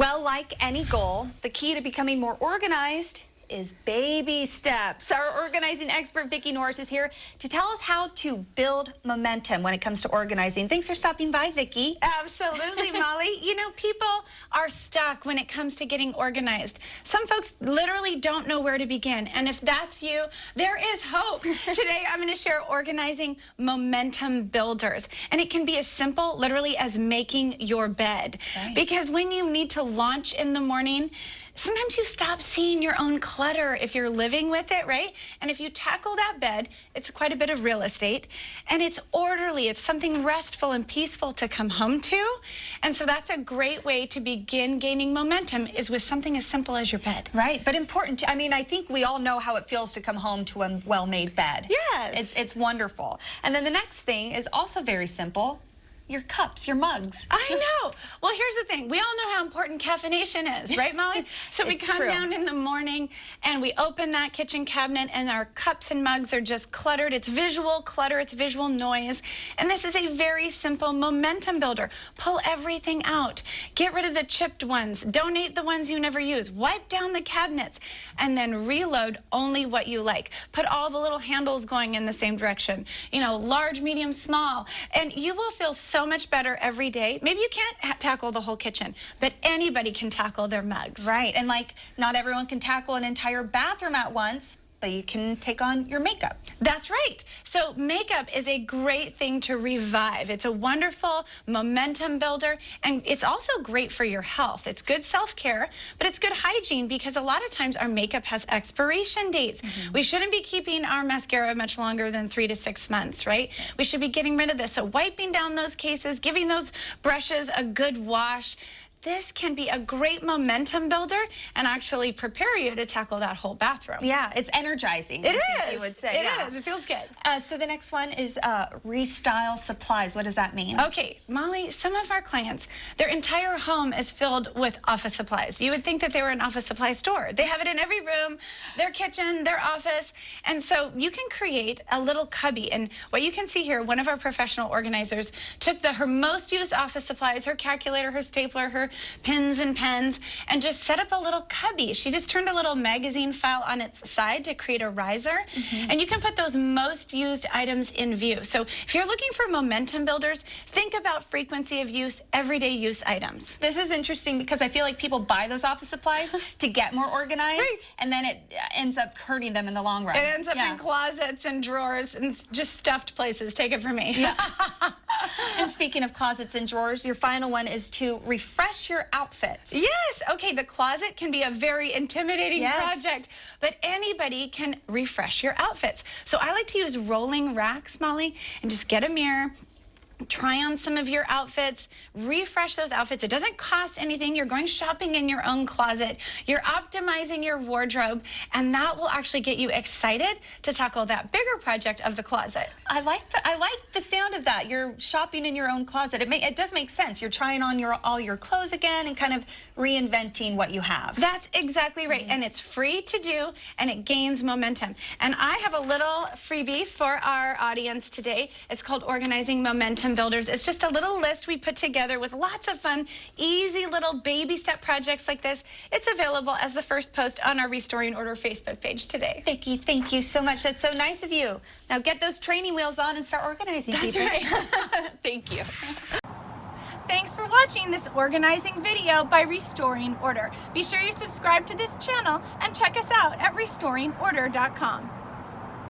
Well, like any goal, the key to becoming more organized is baby steps. Our organizing expert, Vicki Norris, is here to tell us how to build momentum when it comes to organizing. Thanks for stopping by, Vicki. Absolutely, Molly. You know, people are stuck when it comes to getting organized. Some folks literally don't know where to begin. And if that's you, there is hope. Today, I'm going to share organizing momentum builders. And it can be as simple, literally, as making your bed. Right. Because when you need to launch in the morning, sometimes you stop seeing your own clutter if you're living with it, right? And if you tackle that bed, it's quite a bit of real estate, and it's orderly. It's something restful and peaceful to come home to. And so that's a great way to begin gaining momentum, is with something as simple as your bed. Right, but important. I mean, I think we all know how it feels to come home to a well-made bed. Yes. It's wonderful. And then the next thing is also very simple. Your cups, your mugs. I know. Well, here's the thing. We all know how important caffeination is, right, Molly? So we come down in the morning and we open that kitchen cabinet and our cups and mugs are just cluttered. It's visual clutter. It's visual noise. And this is a very simple momentum builder. Pull everything out. Get rid of the chipped ones. Donate the ones you never use. Wipe down the cabinets. And then reload only what you like. Put all the little handles going in the same direction. You know, large, medium, small. And you will feel so much better every day. Maybe you can't tackle the whole kitchen, but anybody can tackle their mugs. Right, and like not everyone can tackle an entire bathroom at once, but you can take on your makeup. That's right. So makeup is a great thing to revive. It's a wonderful momentum builder, and it's also great for your health. It's good self-care, but it's good hygiene, because a lot of times our makeup has expiration dates. We shouldn't be keeping our mascara much longer than 3 to 6 months, right? We should be getting rid of this. So wiping down those cases, giving those brushes a good wash. This can be a great momentum builder and actually prepare you to tackle that whole bathroom. Yeah, it's energizing. It I think is. you would say. It is. It feels good. So the next one is Restyle supplies. What does that mean? Okay, Molly, some of our clients, their entire home is filled with office supplies. You would think that they were an office supply store. They have it in every room, their kitchen, their office. And so you can create a little cubby. And what you can see here, one of our professional organizers took her most used office supplies, her calculator, her stapler, her pins and pens, and just set up a little cubby. She just turned a little magazine file on its side to create a riser. And you can put those most used items in view. So if you're looking for momentum builders, think about frequency of use, everyday use items. This is interesting because I feel like people buy those office supplies to get more organized, and then it ends up hurting them in the long run. It ends up in closets and drawers and just stuffed places. Take it from me. Yeah. And speaking of closets and drawers, your final one is to refresh your outfits. Yes. Okay, the closet can be a very intimidating project, but anybody can refresh your outfits. So I like to use rolling racks, Molly, and just get a mirror, try on some of your outfits, refresh those outfits. It doesn't cost anything. You're going shopping in your own closet. You're optimizing your wardrobe, and that will actually get you excited to tackle that bigger project of the closet. I like the sound of that. You're shopping in your own closet. It does make sense. You're trying on all your clothes again and kind of reinventing what you have. That's exactly right. And it's free to do, and it gains momentum. And I have a little freebie for our audience today. It's called Organizing Momentum Builders. It's just a little list we put together with lots of fun, easy little baby step projects like this. It's available as the first post on our Restoring Order Facebook page today. Vicki, thank you so much. That's so nice of you. Now get those training wheels on and start organizing. That's people. right. Thank you. Thanks for watching this organizing video by Restoring Order. Be sure you subscribe to this channel and check us out at restoringorder.com.